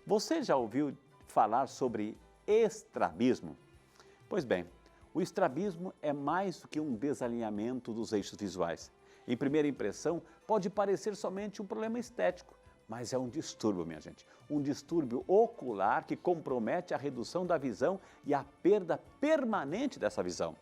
Você já ouviu falar sobre estrabismo? Pois bem, o estrabismo é mais do que um desalinhamento dos eixos visuais. Em primeira impressão, pode parecer somente um problema estético, mas é um distúrbio, minha gente. Um distúrbio ocular que compromete a redução da visão e a perda permanente dessa visão.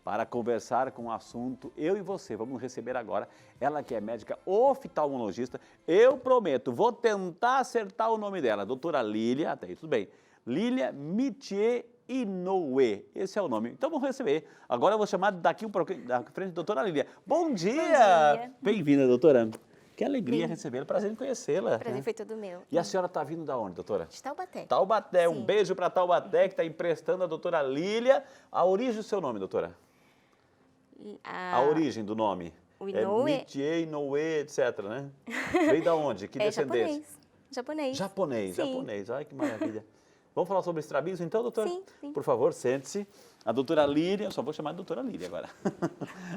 Para conversar com o assunto, eu e você vamos receber agora, ela que é médica oftalmologista, eu prometo, vou tentar acertar o nome dela, doutora Lília, até aí tudo bem, Lília Mithier Inoue, esse é o nome. Então vamos receber. Agora eu vou chamar daqui um pouquinho, da frente, doutora Lília. Bom dia! Bom dia! Bem-vinda, doutora. Que alegria recebê-la, prazer em conhecê-la. O prazer foi todo meu. E a senhora está vindo da onde, doutora? De Taubaté. Taubaté, Sim. Um beijo para Taubaté, que está emprestando a doutora Lília. A origem do seu nome, doutora? A origem do nome? O Inoue. Mithier, Inoue, etc, né? Veio da onde? Que descendência? Japonês. Japonês, Sim. japonês. Ai, que maravilha. Vamos falar sobre estrabismo então, doutora? Sim, sim. Por favor, sente-se. A doutora Lília, eu só vou chamar de doutora Lília agora.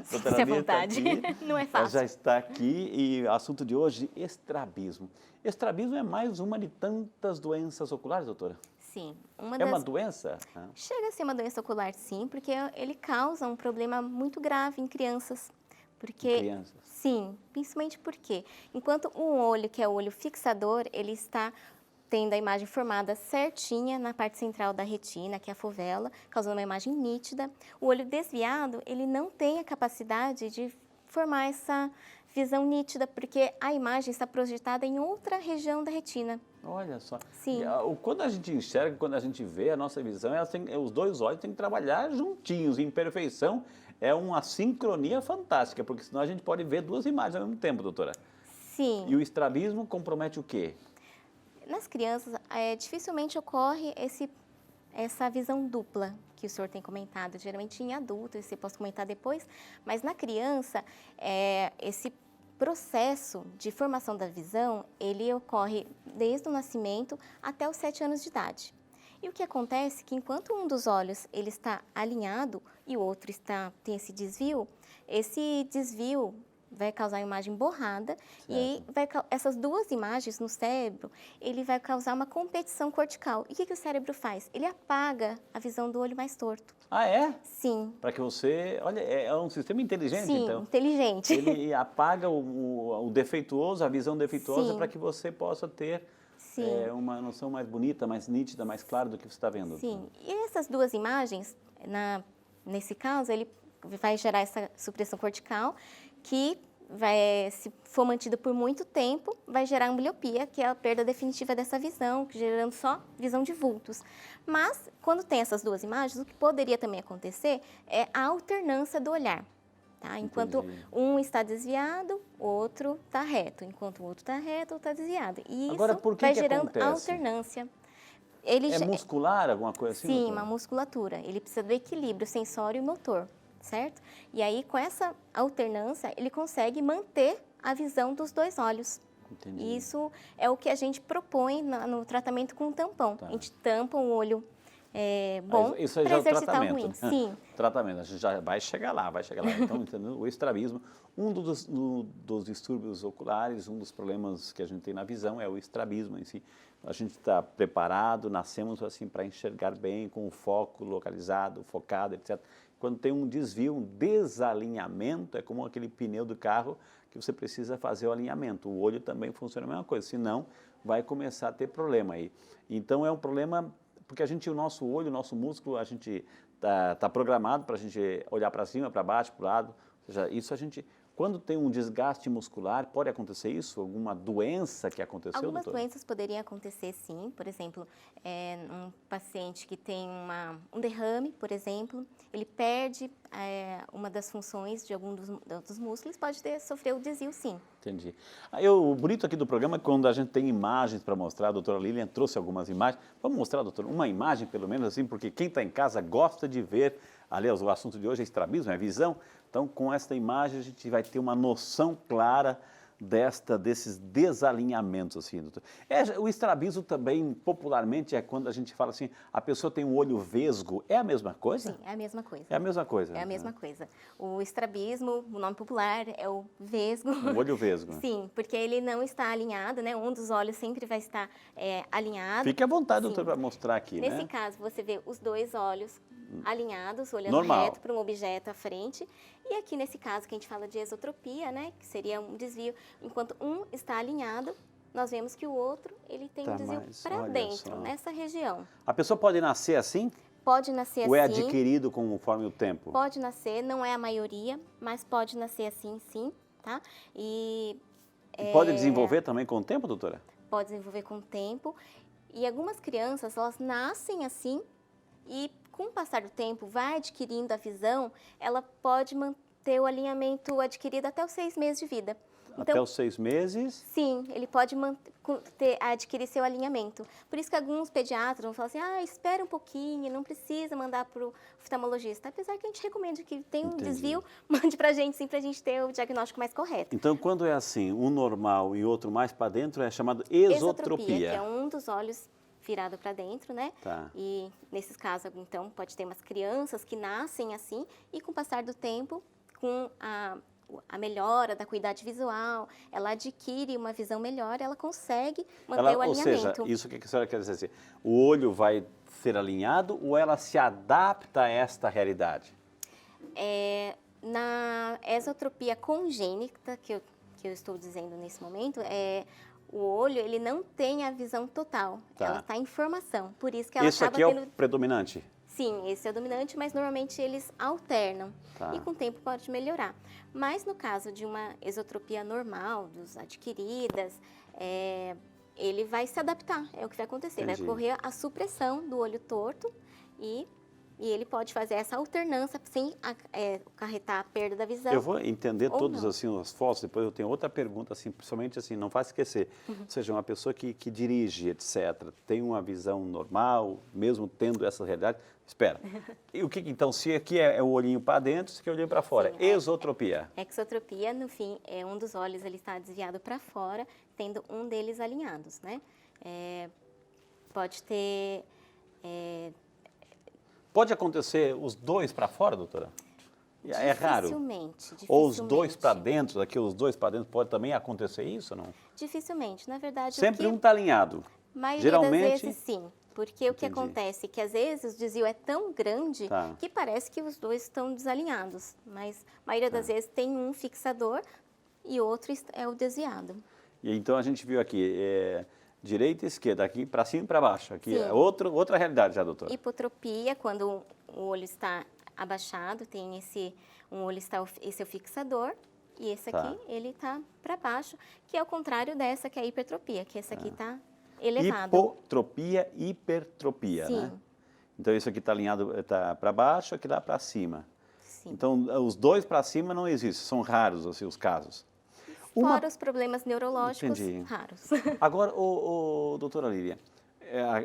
Sinta-se à vontade, não é fácil. Ela já está aqui e o assunto de hoje, estrabismo. Estrabismo é mais uma de tantas doenças oculares, doutora? Sim. É uma doença? Chega a ser uma doença ocular, sim, porque ele causa um problema muito grave em crianças. Porque, Em crianças? Sim, principalmente porque, enquanto um olho, que é o olho fixador, ele está tendo a imagem formada certinha na parte central da retina, que é a fovela, causando uma imagem nítida. O olho desviado, ele não tem a capacidade de formar essa visão nítida, porque a imagem está projetada em outra região da retina. Olha só. Sim. Quando a gente enxerga, quando a gente vê, a nossa visão, os dois olhos têm que trabalhar juntinhos, em perfeição. É uma sincronia fantástica, porque senão a gente pode ver duas imagens ao mesmo tempo, doutora. Sim. E o estrabismo compromete o quê? Nas crianças, dificilmente ocorre essa visão dupla que o senhor tem comentado. Geralmente em adultos, você pode comentar depois, mas na criança, esse processo de formação da visão, ele ocorre desde o nascimento até os 7 anos de idade. E o que acontece é que enquanto um dos olhos ele está alinhado e o outro tem esse desvio vai causar uma imagem borrada. Certo. E essas duas imagens no cérebro, ele vai causar uma competição cortical. E o que o cérebro faz? Ele apaga a visão do olho mais torto. Ah, é? Sim. Para que você... Olha, é um sistema inteligente, sim, então. Sim, inteligente. Ele apaga o defeituoso, a visão defeituosa, para que você possa ter uma noção mais bonita, mais nítida, mais clara do que você está vendo. Sim. E essas duas imagens, nesse caso, ele vai gerar essa supressão cortical, que se for mantida por muito tempo, vai gerar ambliopia, que é a perda definitiva dessa visão, gerando só visão de vultos. Mas, quando tem essas duas imagens, o que poderia também acontecer é a alternância do olhar. Tá? Enquanto um está desviado, o outro está reto. Enquanto o outro está reto, o outro está desviado. E isso agora, por que vai que gerando acontece? alternância. É muscular, alguma coisa assim? Sim, doutor? uma musculatura. Ele precisa do equilíbrio sensório e motor. Certo? E aí, com essa alternância, ele consegue manter a visão dos dois olhos. Entendi. E isso é o que a gente propõe no tratamento com o tampão. Tá. A gente tampa um olho bom isso aí para já é o exercitar o tratamento. ruim. Sim. Tratamento, a gente já vai chegar lá, Então, entendeu? O estrabismo, um dos distúrbios oculares, um dos problemas que a gente tem na visão é o estrabismo em si. A gente está preparado, nascemos assim para enxergar bem, com o foco localizado, focado, etc. Quando tem um desvio, um desalinhamento, é como aquele pneu do carro que você precisa fazer o alinhamento. O olho também funciona a mesma coisa, senão vai começar a ter problema aí. Então é um problema, porque o nosso olho, o nosso músculo, a gente tá programado para a gente olhar para cima, para baixo, para o lado. Ou seja, isso quando tem um desgaste muscular, pode acontecer isso? Alguma doença que aconteceu, Algumas doutora? doenças poderiam acontecer, sim. Por exemplo, um paciente que tem um derrame, por exemplo, ele perde uma das funções de algum dos músculos, pode sofrer o desvio, sim. Entendi. O bonito aqui do programa é quando a gente tem imagens para mostrar, a doutora Lilian trouxe algumas imagens. Vamos mostrar, doutora, uma imagem pelo menos assim, porque quem está em casa gosta de ver. Aliás, o assunto de hoje é estrabismo, é visão. Então, com esta imagem, a gente vai ter uma noção clara desses desalinhamentos, assim, doutor? O estrabismo também, popularmente, é quando a gente fala assim, a pessoa tem um olho vesgo, é a mesma coisa? Sim, é a mesma coisa. É a mesma coisa. É a mesma coisa. O estrabismo, o nome popular é o vesgo. O olho vesgo. Sim, porque ele não está alinhado, né? Um dos olhos sempre vai estar alinhado. Fique à vontade, Sim. doutor, para mostrar aqui, Nesse né? caso, você vê os dois olhos alinhados, olhando Normal. reto para um objeto à frente. E aqui, nesse caso, que a gente fala de esotropia, né? Que seria um desvio, enquanto um está alinhado, nós vemos que o outro, ele tem um desvio para dentro, nessa região. A pessoa pode nascer assim? Pode nascer assim. Ou é adquirido conforme o tempo? Pode nascer, não é a maioria, mas pode nascer assim, sim, tá? E pode desenvolver também com o tempo, doutora? Pode desenvolver com o tempo. E algumas crianças, elas nascem assim e com o passar do tempo, vai adquirindo a visão, ela pode manter o alinhamento adquirido até os 6 meses de vida. Até os 6 meses? Sim, ele pode adquirir seu alinhamento. Por isso que alguns pediatras vão falar assim, espera um pouquinho, não precisa mandar para o oftalmologista. Apesar que a gente recomenda que tem um desvio, mande para a gente, sim, para a gente ter o diagnóstico mais correto. Então, quando é assim, um normal e outro mais para dentro, é chamado esotropia. Que é um dos olhos virado para dentro, né? Tá. E nesses casos, então, pode ter umas crianças que nascem assim e com o passar do tempo, com a melhora da acuidade visual, ela adquire uma visão melhor, ela consegue manter o alinhamento. Ou seja, isso que a senhora quer dizer assim, o olho vai ser alinhado ou ela se adapta a esta realidade? Na esotropia congênita, que eu estou dizendo nesse momento, o olho, ele não tem a visão total, ela está em formação, por isso que ela Esse acaba aqui tendo... é o predominante? Sim, esse é o dominante, mas normalmente eles alternam Tá. e com o tempo pode melhorar. Mas no caso de uma esotropia normal, dos adquiridas, ele vai se adaptar, é o que vai acontecer. Entendi. Vai ocorrer a supressão do olho torto e ele pode fazer essa alternância sem acarretar a perda da visão. Eu vou entender ou todos não. assim os fotos, depois eu tenho outra pergunta, assim, principalmente assim, não faz esquecer. Ou seja, uma pessoa que dirige, etc., tem uma visão normal, mesmo tendo essa realidade, espera. E o que então, se aqui é o olhinho para dentro, se aqui é o olhinho para fora, Sim, esotropia. Exotropia, no fim, um dos olhos ele está desviado para fora, tendo um deles alinhados, né? Pode ter... Pode acontecer os dois para fora, doutora? É raro? Dificilmente. Ou os dois para dentro, daqui os dois para dentro, pode também acontecer isso, não? Dificilmente, na verdade. Sempre um está alinhado. Maioria Geralmente... das vezes, sim. Porque o que acontece é que, às vezes, o desvio é tão grande que parece que os dois estão desalinhados. Mas, a maioria das vezes, tem um fixador e outro é o desviado. E então, a gente viu aqui, direita e esquerda, aqui para cima e para baixo. Aqui Sim. é outra realidade já, doutora. Hipotropia, quando o olho está abaixado, tem esse é o fixador. E esse aqui, ele está para baixo, que é o contrário dessa, que é a hipertropia, que esse aqui está elevado. Hipotropia, hipertropia, Sim. né? Então, isso aqui está alinhado, está para baixo, aqui lá para cima. Sim. Então, os dois para cima não existem, são raros assim, os casos. Fora os problemas neurológicos raros. Agora, doutora Lília,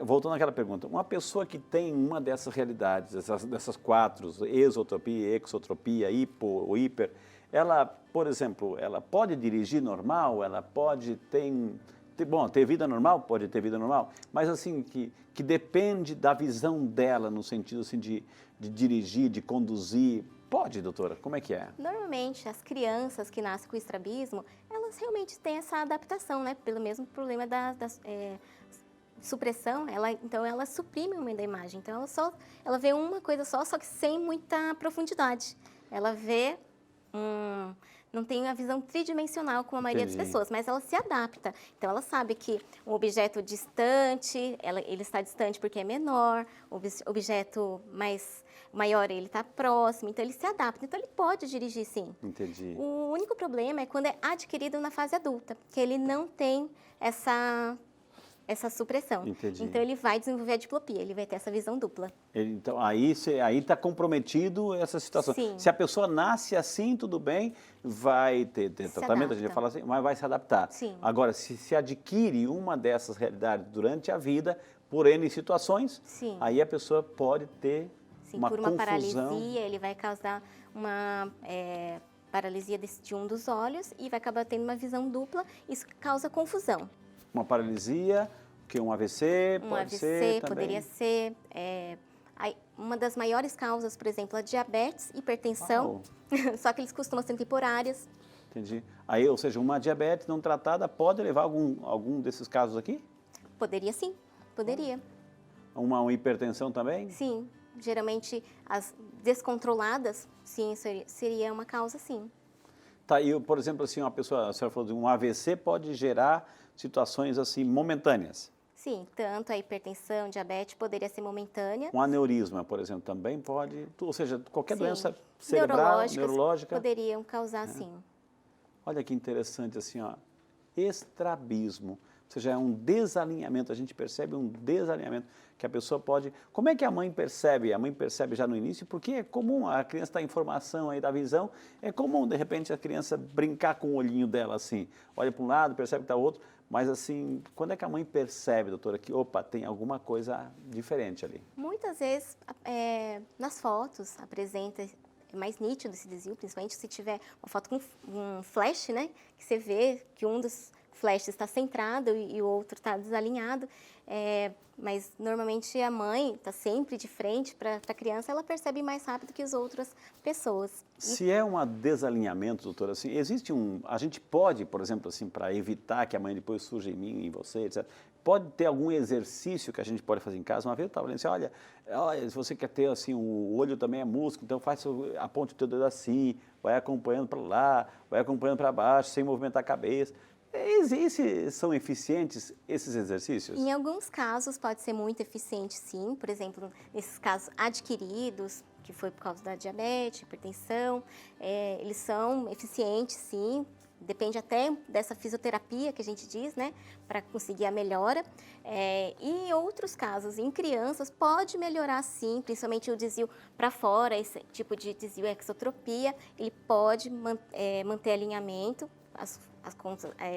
voltando àquela pergunta, uma pessoa que tem uma dessas realidades, dessas 4, esotropia, exotropia, hipo ou hiper, ela, por exemplo, ela pode dirigir normal, ela pode ter vida normal, pode ter vida normal, mas assim, que depende da visão dela, no sentido assim, de dirigir, de conduzir. Pode, doutora? Como é que é? Normalmente, as crianças que nascem com estrabismo, elas realmente têm essa adaptação, né? Pelo mesmo problema da supressão, então ela suprime o meio da imagem. Então, ela vê uma coisa só que sem muita profundidade. Ela vê não tem a visão tridimensional como a maioria das pessoas, mas ela se adapta. Então, ela sabe que um objeto distante, ele está distante porque é menor, o objeto maior, ele está próximo, então ele se adapta. Então, ele pode dirigir, sim. Entendi. O único problema é quando é adquirido na fase adulta, que ele não tem essa supressão. Entendi. Então, ele vai desenvolver a diplopia, ele vai ter essa visão dupla. Então, aí está comprometido essa situação. Sim. Se a pessoa nasce assim, tudo bem, vai ter tratamento, a gente fala assim, mas vai se adaptar. Sim. Agora, se adquire uma dessas realidades durante a vida, por N situações, Sim. aí a pessoa pode ter Sim, uma por uma confusão. paralisia, ele vai causar uma paralisia de um dos olhos e vai acabar tendo uma visão dupla, isso causa confusão. Uma paralisia, que um AVC Um pode AVC ser também? poderia ser, uma das maiores causas, por exemplo, a diabetes, hipertensão, só que eles costumam ser temporárias. Entendi. Aí, ou seja, uma diabetes não tratada pode levar algum desses casos aqui? Poderia sim, poderia. Uma hipertensão também? Sim, geralmente as descontroladas, sim, seria uma causa sim. Tá, e por exemplo, assim, a senhora falou de um AVC pode gerar situações assim momentâneas. Sim, tanto a hipertensão, diabetes poderia ser momentânea. Um aneurisma, por exemplo, também pode, ou seja, qualquer Sim. doença cerebral, neurológica. Poderiam causar, sim. Olha que interessante assim, ó, estrabismo, ou seja, é um desalinhamento, a gente percebe um desalinhamento que a pessoa pode... Como é que a mãe percebe? A mãe percebe já no início, porque é comum, a criança está em formação aí da visão, é comum, de repente, a criança brincar com o olhinho dela assim, olha para um lado, percebe que está outro, mas assim, quando é que a mãe percebe, doutora, que, opa, tem alguma coisa diferente ali? Muitas vezes, nas fotos, apresenta, é mais nítido esse desvio, principalmente se tiver uma foto com um flash, né, que você vê que um dos flashes está centrado e o outro está desalinhado, mas normalmente a mãe está sempre de frente para a criança, ela percebe mais rápido que as outras pessoas. Se é um desalinhamento, doutora, assim, existe a gente pode, por exemplo, assim, para evitar que a mãe depois surja em mim, em você, etc., pode ter algum exercício que a gente pode fazer em casa? Uma vez eu estava dizendo assim, olha, se você quer ter assim, o olho também é músculo, então aponte o teu dedo assim, vai acompanhando para lá, vai acompanhando para baixo, sem movimentar a cabeça. São eficientes esses exercícios? Em alguns casos pode ser muito eficiente, sim. Por exemplo, nesses casos adquiridos, que foi por causa da diabetes, hipertensão, eles são eficientes, sim. Depende até dessa fisioterapia que a gente diz, né, para conseguir a melhora. E em outros casos, em crianças, pode melhorar sim, principalmente o desvio para fora, esse tipo de desvio exotropia, ele pode manter alinhamento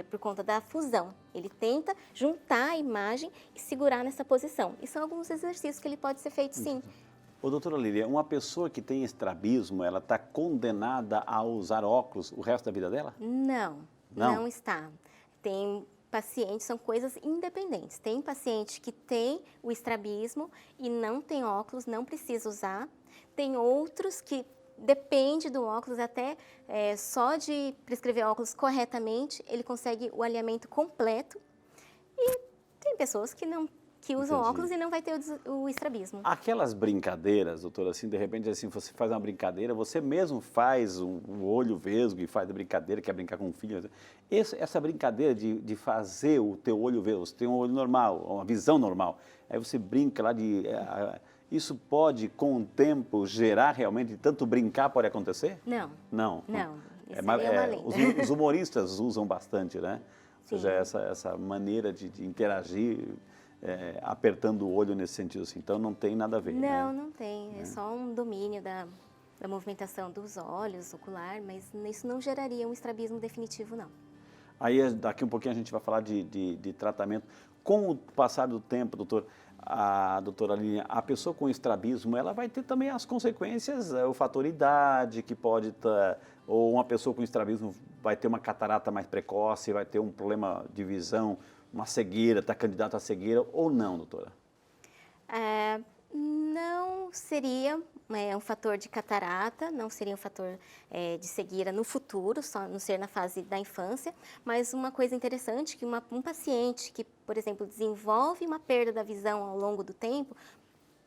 por conta da fusão. Ele tenta juntar a imagem e segurar nessa posição. E são alguns exercícios que ele pode ser feito sim. Ô, doutora Lília, uma pessoa que tem estrabismo, ela está condenada a usar óculos o resto da vida dela? Não está. Tem pacientes, são coisas independentes. Tem paciente que tem o estrabismo e não tem óculos, não precisa usar. Tem outros que depende do óculos, até só de prescrever óculos corretamente, ele consegue o alinhamento completo. E tem pessoas que usam óculos e não vai ter o estrabismo. Aquelas brincadeiras, doutora, assim, de repente, assim, você faz uma brincadeira, você mesmo faz um olho vesgo e faz a brincadeira, quer brincar com um filho. Essa brincadeira de fazer o teu olho vesgo, você tem um olho normal, uma visão normal, aí você brinca lá isso pode, com o tempo, gerar realmente, tanto brincar pode acontecer? Não. Não. Isso é uma lenda. Os humoristas usam bastante, né? Sim. Ou seja, essa maneira de interagir, apertando o olho nesse sentido assim. Então, não tem nada a ver, Não, né? não tem. É só um domínio da movimentação dos olhos, ocular, mas isso não geraria um estrabismo definitivo, não. Aí, daqui um pouquinho, a gente vai falar de tratamento. Com o passar do tempo, doutora Lília, a pessoa com estrabismo, ela vai ter também as consequências, o fator idade, que pode estar, ou uma pessoa com estrabismo vai ter uma catarata mais precoce, vai ter um problema de visão, uma cegueira, está candidato à cegueira, ou não, doutora? Não seria um fator de catarata, não seria um fator de cegueira no futuro, só não ser na fase da infância, mas uma coisa interessante que um paciente que, por exemplo, desenvolve uma perda da visão ao longo do tempo,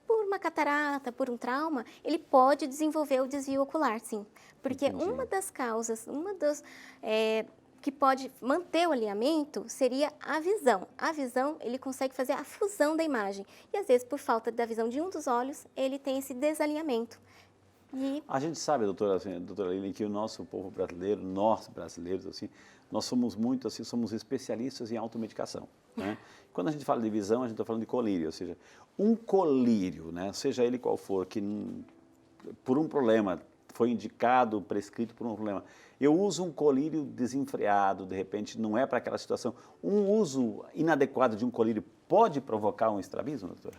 por uma catarata, por um trauma, ele pode desenvolver o desvio ocular, sim. Porque Entendi. uma das causas, que pode manter o alinhamento seria a visão. A visão, ele consegue fazer a fusão da imagem. E, às vezes, por falta da visão de um dos olhos, ele tem esse desalinhamento. A gente sabe, doutora Lília, que o nosso povo brasileiro, nós brasileiros, assim, nós somos muito, assim, somos especialistas em automedicação, né? Quando a gente fala de visão, a gente está falando de colírio, ou seja, um colírio, né, seja ele qual for, que por um problema foi indicado, prescrito por um problema, eu uso um colírio desenfreado, de repente, não é para aquela situação. Um uso inadequado de um colírio pode provocar um estrabismo, doutora?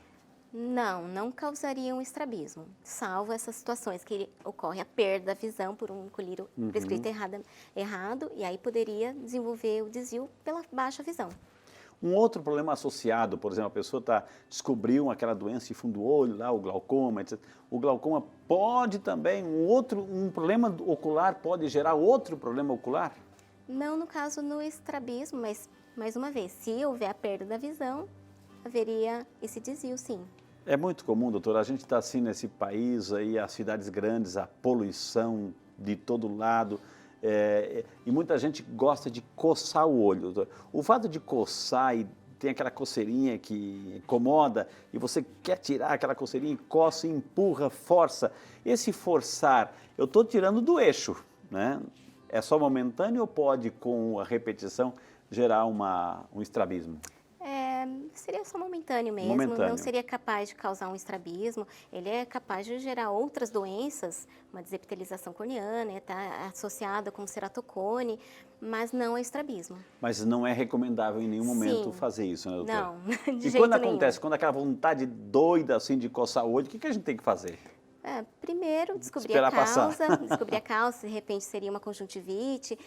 Não causaria um estrabismo, salvo essas situações que ocorre a perda da visão por um colírio prescrito errado, e aí poderia desenvolver o desvio pela baixa visão. Um outro problema associado, por exemplo, a pessoa descobriu aquela doença de fundo do olho, lá, o glaucoma, etc. O glaucoma pode também, um problema ocular pode gerar outro problema ocular? Não no caso no estrabismo, mas, mais uma vez, se houver a perda da visão, haveria esse desvio, sim. É muito comum, doutor, a gente está assim nesse país, aí, as cidades grandes, a poluição de todo lado, e muita gente gosta de coçar o olho. Doutor. O fato de coçar e tem aquela coceirinha que incomoda, e você quer tirar aquela coceirinha, coça, empurra, força. Esse forçar, eu estou tirando do eixo, né? É só momentâneo ou pode, com a repetição, gerar um estrabismo? Seria só momentâneo mesmo, Momentâneo. Não seria capaz de causar um estrabismo, ele é capaz de gerar outras doenças, uma desepitelização corneana, está associada com ceratocone, mas não é estrabismo. Mas não é recomendável em nenhum momento Sim. fazer isso, né, doutora? Não, de E jeito quando nenhum. acontece, quando aquela vontade doida assim de coçar o olho, o que a gente tem que fazer? Primeiro, descobrir Esperar a causa, passar. descobrir a causa, se de repente seria uma conjuntivite,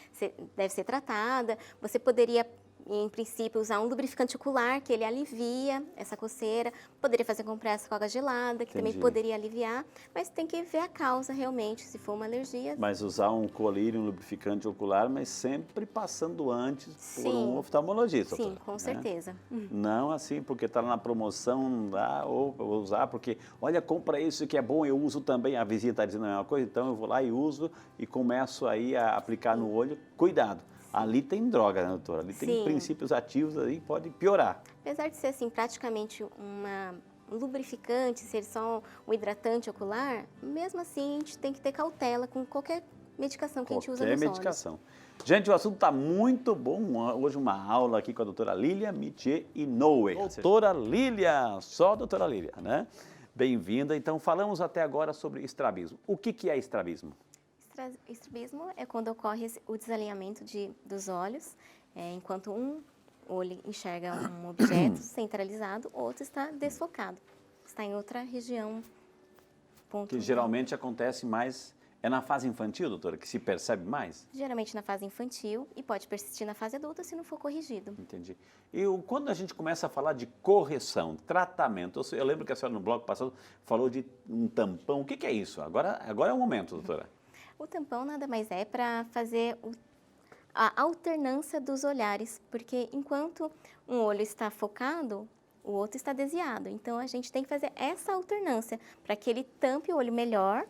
deve ser tratada. Você poderia, em princípio, usar um lubrificante ocular, que ele alivia essa coceira. Poderia fazer compressa com água gelada, que também Entendi. poderia aliviar. Mas tem que ver a causa realmente, se for uma alergia. Mas usar um colírio, um lubrificante ocular, mas sempre passando antes por um Sim. oftalmologista. Sim, doutora, com né? certeza. Não assim, porque está na promoção, não dá, ou eu vou usar, porque, olha, compra isso que é bom, eu uso também, a vizinha está dizendo a mesma coisa, então eu vou lá e uso e começo aí a aplicar no olho. Cuidado, ali tem droga, né, doutora? Ali tem Sim. princípios ativos, aí pode piorar. Apesar de ser assim, praticamente um lubrificante, ser só um hidratante ocular, mesmo assim a gente tem que ter cautela com qualquer medicação que a gente usa nos Qualquer olhos. medicação. Gente, o assunto está muito bom. Hoje uma aula aqui com a doutora Lília Mithier Inoue. Doutora Lília, só doutora Lília, né? Bem-vinda. Então, falamos até agora sobre estrabismo. O que é estrabismo? Estrabismo é quando ocorre o desalinhamento dos olhos, enquanto um olho enxerga um objeto centralizado, o outro está desfocado, está em outra região. Que geralmente acontece mais... É na fase infantil, doutora, que se percebe mais? Geralmente na fase infantil e pode persistir na fase adulta se não for corrigido. Entendi. E quando a gente começa a falar de correção, tratamento, eu lembro que a senhora no bloco passado falou de um tampão. O que é isso? Agora é o momento, doutora. O tampão nada mais é para fazer a alternância dos olhares, porque enquanto um olho está focado, o outro está desviado. Então a gente tem que fazer essa alternância para que ele tampe o olho melhor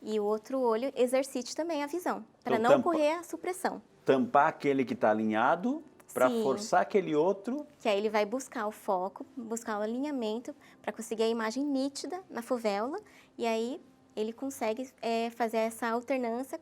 e o outro olho exercite também a visão, para Então, não ocorrer a supressão. Tampar aquele que está alinhado para Sim. forçar aquele outro. Que aí ele vai buscar o foco, buscar o alinhamento para conseguir a imagem nítida na fovéola e aí ele consegue fazer essa alternância,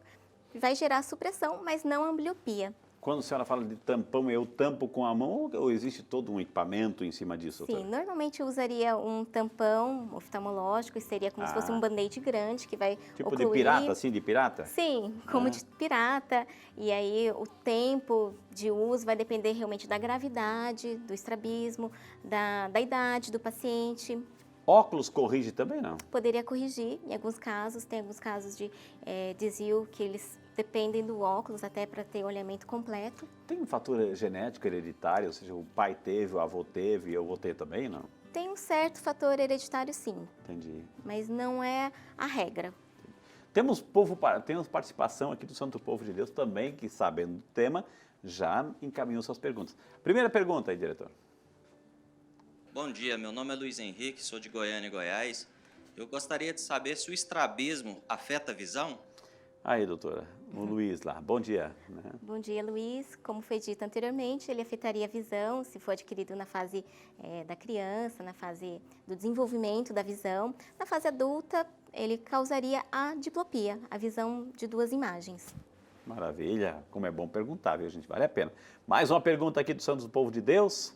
vai gerar supressão, mas não ambliopia. Quando a senhora fala de tampão, eu tampo com a mão ou existe todo um equipamento em cima disso, Sim, doutora? normalmente eu usaria um tampão oftalmológico, seria como se fosse um band-aid grande que vai Tipo ocluir. de pirata, assim, de pirata? Sim, como de pirata. E aí o tempo de uso vai depender realmente da gravidade, do estrabismo, da idade do paciente. Óculos corrige também, não? Poderia corrigir em alguns casos, tem alguns casos de desvio que eles dependem do óculos até para ter o olhamento completo. Tem um fator genético hereditário, ou seja, o pai teve, o avô teve, eu vou ter também, não? Tem um certo fator hereditário, sim, Entendi. mas não é a regra. Temos participação aqui do Santo Povo de Deus também, que sabendo do tema, já encaminhou suas perguntas. Primeira pergunta aí, diretor. Bom dia, meu nome é Luiz Henrique, sou de Goiânia, Goiás. Eu gostaria de saber se o estrabismo afeta a visão? Aí, doutora, o Luiz lá, bom dia. Bom dia, Luiz. Como foi dito anteriormente, ele afetaria a visão se for adquirido na fase da criança, na fase do desenvolvimento da visão. Na fase adulta, ele causaria a diplopia, a visão de duas imagens. Maravilha, como é bom perguntar, viu, gente? Vale a pena. Mais uma pergunta aqui do Santos do Povo de Deus.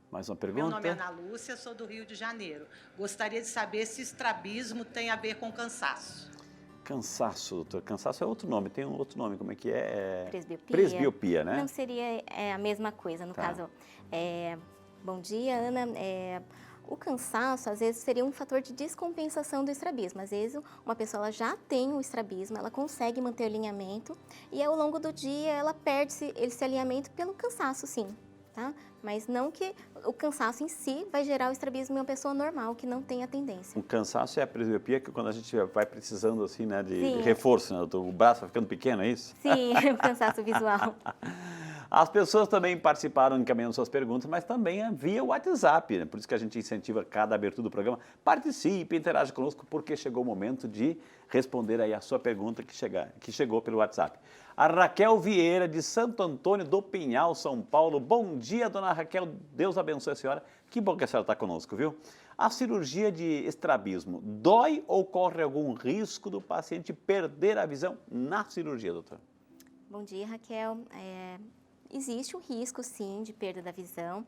Mais uma pergunta. Meu nome é Ana Lúcia, sou do Rio de Janeiro. Gostaria de saber se estrabismo tem a ver com cansaço. Cansaço, doutor. Cansaço é outro nome, tem um outro nome, como é que é? Presbiopia. Presbiopia, né? Não seria a mesma coisa, no Tá. caso. Bom dia, Ana. O cansaço, às vezes, seria um fator de descompensação do estrabismo. Às vezes, uma pessoa ela já tem o estrabismo, ela consegue manter o alinhamento e ao longo do dia ela perde esse alinhamento pelo cansaço, sim, tá? Mas não que o cansaço em si vai gerar o estrabismo em uma pessoa normal, que não tem a tendência. O cansaço é a presbiopia que quando a gente vai precisando assim, né, de Sim. reforço, né, doutor? O braço vai ficando pequeno, é isso? Sim, o cansaço visual. As pessoas também participaram encaminhando suas perguntas, mas também via WhatsApp, né? Por isso que a gente incentiva cada abertura do programa. Participe, interaja conosco, porque chegou o momento de responder aí a sua pergunta que chegou pelo WhatsApp. A Raquel Vieira, de Santo Antônio do Pinhal, São Paulo. Bom dia, dona Raquel. Deus abençoe a senhora. Que bom que a senhora está conosco, viu? A cirurgia de estrabismo dói ou corre algum risco do paciente perder a visão na cirurgia, doutora? Bom dia, Raquel. Existe um risco, sim, de perda da visão.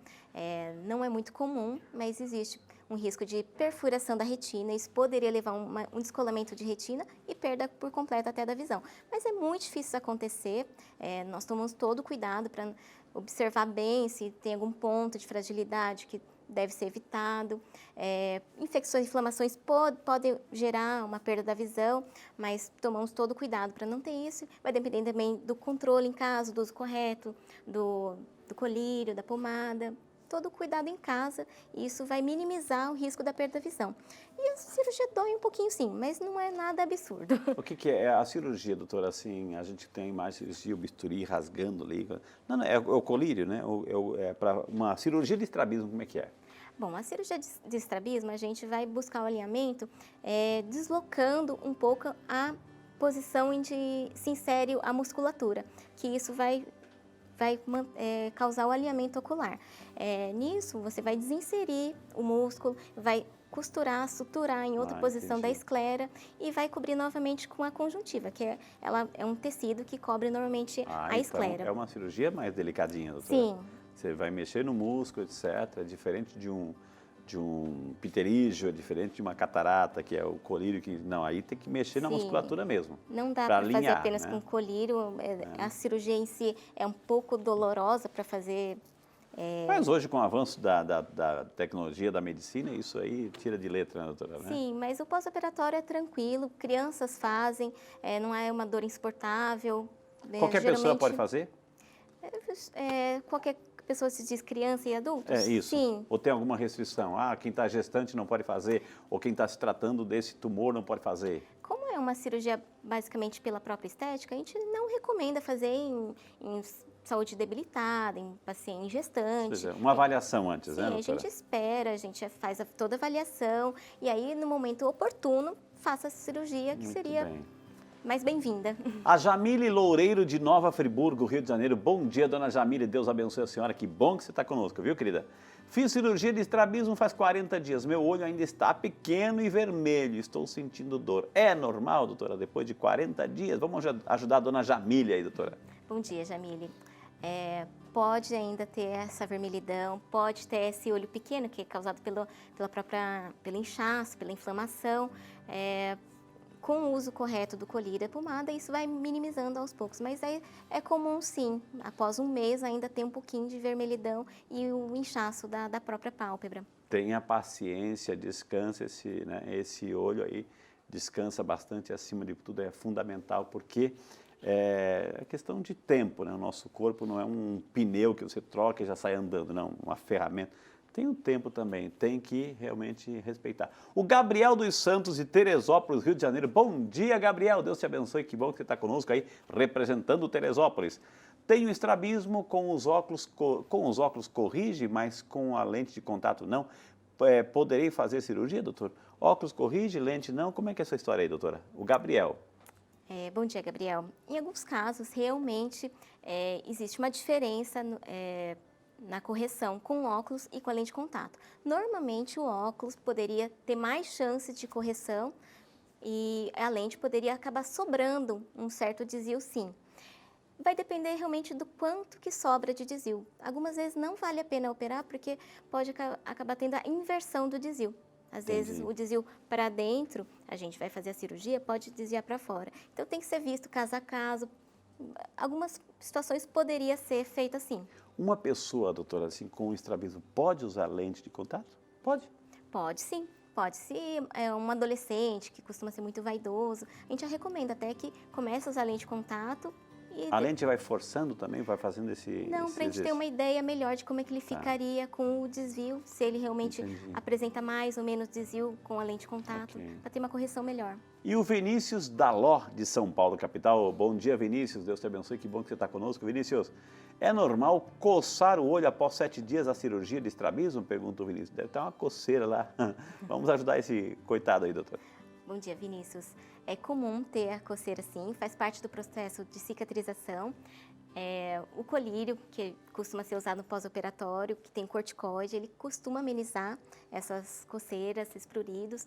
Não é muito comum, mas existe um risco de perfuração da retina. Isso poderia levar a um descolamento de retina e perda por completo até da visão. Mas é muito difícil isso acontecer. Nós tomamos todo o cuidado para observar bem se tem algum ponto de fragilidade que deve ser evitado. Infecções e inflamações podem gerar uma perda da visão, mas tomamos todo o cuidado para não ter isso. Vai depender também do controle em casa, do uso correto, do colírio, da pomada. Todo o cuidado em casa, e isso vai minimizar o risco da perda da visão. E a cirurgia dói um pouquinho sim, mas não é nada absurdo. O que é a cirurgia, doutora? Assim, a gente tem mais cirurgia, o bisturi rasgando ali. Não, é o colírio, né? É para uma cirurgia de estrabismo, como é que é? Bom, a cirurgia de estrabismo, a gente vai buscar o alinhamento deslocando um pouco a posição onde se insere a musculatura, que isso vai causar o alinhamento ocular. Nisso, você vai desinserir o músculo, vai costurar, suturar em outra posição da esclera e vai cobrir novamente com a conjuntiva, que ela é um tecido que cobre normalmente a esclera. Então é uma cirurgia mais delicadinha, doutora? Sim. Você vai mexer no músculo, etc. É diferente de um pterígio, é diferente de uma catarata, que é o colírio, que não, aí tem que mexer na musculatura mesmo. Não dá para fazer apenas com colírio, a cirurgia em si é um pouco dolorosa para fazer. Mas hoje, com o avanço da tecnologia, da medicina, isso aí tira de letra, né, doutora? Sim, mas o pós-operatório é tranquilo, crianças fazem, não é uma dor insuportável. Qualquer pessoa pode fazer? Qualquer pessoa se diz criança e adultos? É isso. Sim. Ou tem alguma restrição? Quem está gestante não pode fazer, ou quem está se tratando desse tumor não pode fazer? Como é uma cirurgia basicamente pela própria estética, a gente não recomenda fazer em saúde debilitada, em paciente gestante. Ou seja, uma avaliação antes, né, doutora? Sim, a gente espera, a gente faz toda a avaliação e aí, no momento oportuno, faça a cirurgia, que seria mais bem-vinda. A Jamile Loureiro, de Nova Friburgo, Rio de Janeiro. Bom dia, dona Jamile. Deus abençoe a senhora. Que bom que você está conosco, viu, querida? Fiz cirurgia de estrabismo faz 40 dias. Meu olho ainda está pequeno e vermelho. Estou sentindo dor. É normal, doutora, depois de 40 dias? Vamos ajudar a dona Jamile aí, doutora. Bom dia, Jamile. Pode ainda ter essa vermelhidão, pode ter esse olho pequeno, que é causado pelo inchaço, pela inflamação. Com o uso correto do colírio e da pomada, isso vai minimizando aos poucos, mas é comum sim, após um mês ainda tem um pouquinho de vermelhidão e o inchaço da própria pálpebra. Tenha paciência, descansa esse olho aí, descansa bastante, acima de tudo é fundamental, porque é questão de tempo, né? O nosso corpo não é um pneu que você troca e já sai andando, não, uma ferramenta. Tem o tempo também, tem que realmente respeitar. O Gabriel dos Santos, de Teresópolis, Rio de Janeiro. Bom dia, Gabriel. Deus te abençoe. Que bom que você está conosco aí, representando Teresópolis. Tenho estrabismo com os óculos corrige, mas com a lente de contato não. Poderei fazer cirurgia, doutor? Óculos corrige, lente não? Como é que é essa história aí, doutora? O Gabriel. Bom dia, Gabriel. Em alguns casos, realmente, existe uma diferença na correção com óculos e com a lente de contato. Normalmente, o óculos poderia ter mais chance de correção e a lente poderia acabar sobrando um certo desvio, sim. Vai depender realmente do quanto que sobra de desvio. Algumas vezes não vale a pena operar porque pode acabar tendo a inversão do desvio. Às vezes o desvio para dentro, a gente vai fazer a cirurgia, pode desviar para fora. Então tem que ser visto caso a caso. Algumas situações poderia ser feita assim. Uma pessoa, doutora, assim, com estrabismo, pode usar lente de contato? Pode? Pode sim. Pode, se é um adolescente que costuma ser muito vaidoso, a gente já recomenda até que comece a usar lente de contato. A lente vai forçando também, vai fazendo esse... Não, para a gente ter uma ideia melhor de como é que ele ficaria com o desvio, se ele realmente apresenta mais ou menos desvio com a lente de contato, para ter uma correção melhor. E o Vinícius Daló, de São Paulo, capital. Bom dia, Vinícius. Deus te abençoe. Que bom que você está conosco. Vinícius, é normal coçar o olho após 7 dias da cirurgia de estrabismo? Pergunta o Vinícius. Deve estar uma coceira lá. Vamos ajudar esse coitado aí, doutor. Bom dia, Vinícius. É comum ter a coceira sim, faz parte do processo de cicatrização. O colírio, que costuma ser usado no pós-operatório, que tem corticoide, ele costuma amenizar essas coceiras, esses pruridos,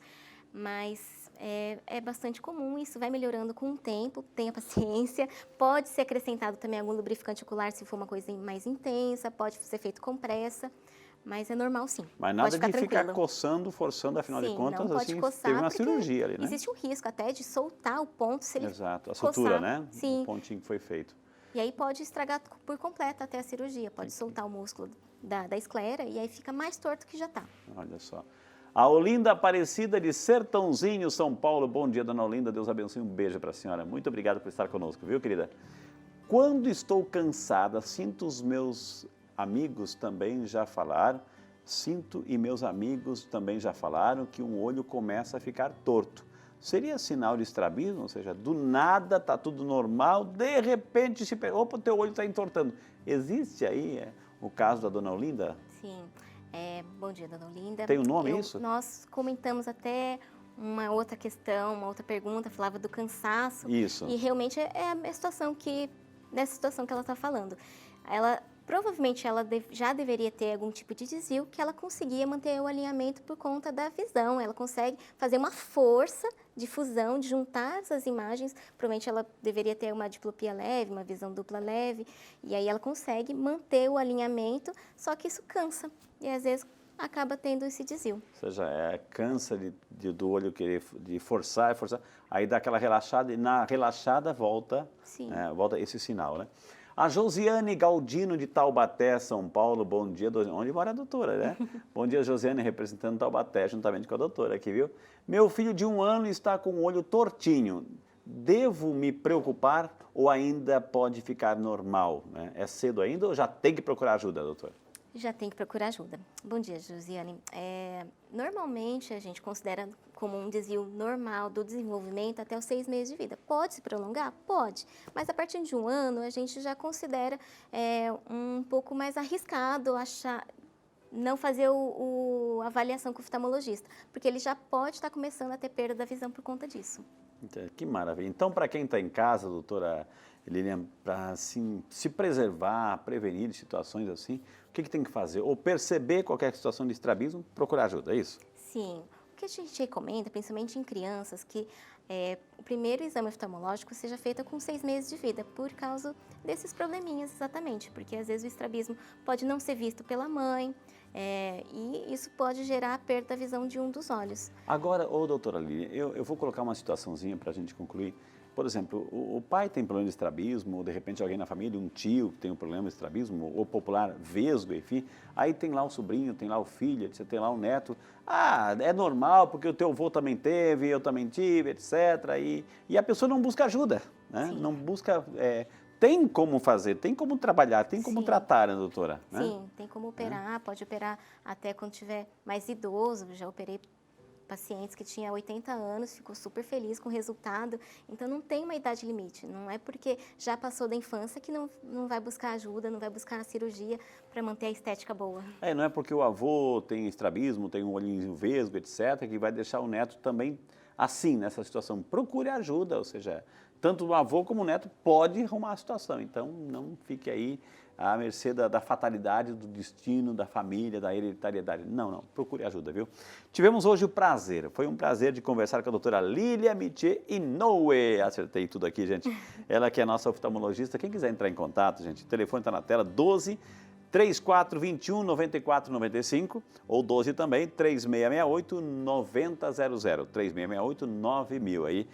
mas é bastante comum, isso vai melhorando com o tempo, tenha paciência. Pode ser acrescentado também algum lubrificante ocular se for uma coisa mais intensa, pode ser feito com pressa. Mas é normal sim. Mas nada de ficar coçando, forçando, afinal de contas, não pode assim, coçar, teve uma cirurgia ali, né? Existe um risco até de soltar o ponto se ele Exato, a coçar, sutura, né? Sim. O pontinho que foi feito. E aí pode estragar por completo até a cirurgia, pode soltar o músculo da esclera e aí fica mais torto que já está. Olha só. A Olinda Aparecida de Sertãozinho, São Paulo. Bom dia, dona Olinda. Deus abençoe. Um beijo para a senhora. Muito obrigado por estar conosco, viu, querida? Quando estou cansada, sinto os meus amigos também já falaram, que um olho começa a ficar torto. Seria sinal de estrabismo? Ou seja, do nada está tudo normal, de repente opa, o teu olho está entortando. Existe aí o caso da dona Olinda? Sim. Bom dia, dona Olinda. Tem um nome isso? Nós comentamos até uma outra questão, uma outra pergunta, falava do cansaço. Isso. E realmente é a situação nessa situação que ela está falando. Provavelmente ela já deveria ter algum tipo de desvio que ela conseguia manter o alinhamento por conta da visão. Ela consegue fazer uma força de fusão, de juntar essas imagens. Provavelmente ela deveria ter uma diplopia leve, uma visão dupla leve. E aí ela consegue manter o alinhamento, só que isso cansa. E às vezes acaba tendo esse desvio. Ou seja, cansa do olho querer de forçar, aí dá aquela relaxada e na relaxada volta esse sinal, né? A Josiane Galdino, de Taubaté, São Paulo. Bom dia, onde mora a doutora, né? Bom dia, Josiane, representando Taubaté, juntamente com a doutora aqui, viu? Meu filho de 1 ano está com o olho tortinho. Devo me preocupar ou ainda pode ficar normal, né? É cedo ainda ou já tem que procurar ajuda, doutora? Já tem que procurar ajuda. Bom dia, Josiane. Normalmente a gente considera como um desvio normal do desenvolvimento até os 6 meses de vida. Pode se prolongar? Pode. Mas a partir de 1 ano a gente já considera um pouco mais arriscado não fazer a avaliação com o oftalmologista, porque ele já pode estar começando a ter perda da visão por conta disso. Que maravilha. Então, para quem está em casa, doutora Lilian, para assim, se preservar, prevenir de situações assim, o que tem que fazer? Ou perceber qualquer situação de estrabismo, procurar ajuda, é isso? Sim. O que a gente recomenda, principalmente em crianças, que o primeiro exame oftalmológico seja feito com 6 meses de vida, por causa desses probleminhas exatamente, porque às vezes o estrabismo pode não ser visto pela mãe, e isso pode gerar a perda da visão de um dos olhos. Agora, doutora Lilian, eu vou colocar uma situaçãozinha para a gente concluir. Por exemplo, o pai tem problema de estrabismo, ou de repente alguém na família, um tio que tem um problema de estrabismo, ou popular vesgo, enfim, aí tem lá o sobrinho, tem lá o filho, você tem lá o neto. É normal, porque o teu avô também teve, eu também tive, etc. E a pessoa não busca ajuda, né? Não busca... tem como fazer, tem como trabalhar, tem como tratar, né, doutora? Sim, tem como operar, pode operar até quando tiver mais idoso. Já operei pacientes que tinham 80 anos, ficou super feliz com o resultado. Então, não tem uma idade limite. Não é porque já passou da infância que não vai buscar ajuda, não vai buscar a cirurgia para manter a estética boa. Não é porque o avô tem estrabismo, tem um olhinho vesgo, etc., que vai deixar o neto também assim, nessa situação. Procure ajuda, ou seja, tanto o avô como o neto pode arrumar a situação. Então, não fique aí à mercê da fatalidade, do destino, da família, da hereditariedade. Não, procure ajuda, viu? Tivemos hoje foi um prazer de conversar com a doutora Lilian Mithier Inoue. Acertei tudo aqui, gente. Ela que é nossa oftalmologista. Quem quiser entrar em contato, gente, o telefone está na tela, 12 3421 9495 ou 12 também, 3668 9000, 3668 9000 aí.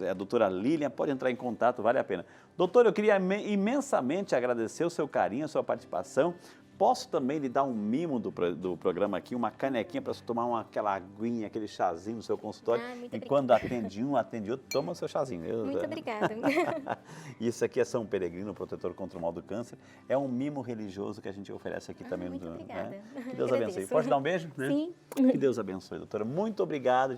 A doutora Lilian pode entrar em contato, vale a pena. Doutor, eu queria imensamente agradecer o seu carinho, a sua participação. Posso também lhe dar um mimo do programa aqui, uma canequinha para você tomar aquela aguinha, aquele chazinho no seu consultório. Muito E obrigada. quando atende um, atende outro, toma o seu chazinho. Muito obrigada. Isso aqui é São Peregrino, protetor contra o mal do câncer. É um mimo religioso que a gente oferece aqui também. Muito obrigada. Que Deus abençoe. Agradeço. Pode dar um beijo? Né? Sim. Que Deus abençoe, doutora. Muito obrigado.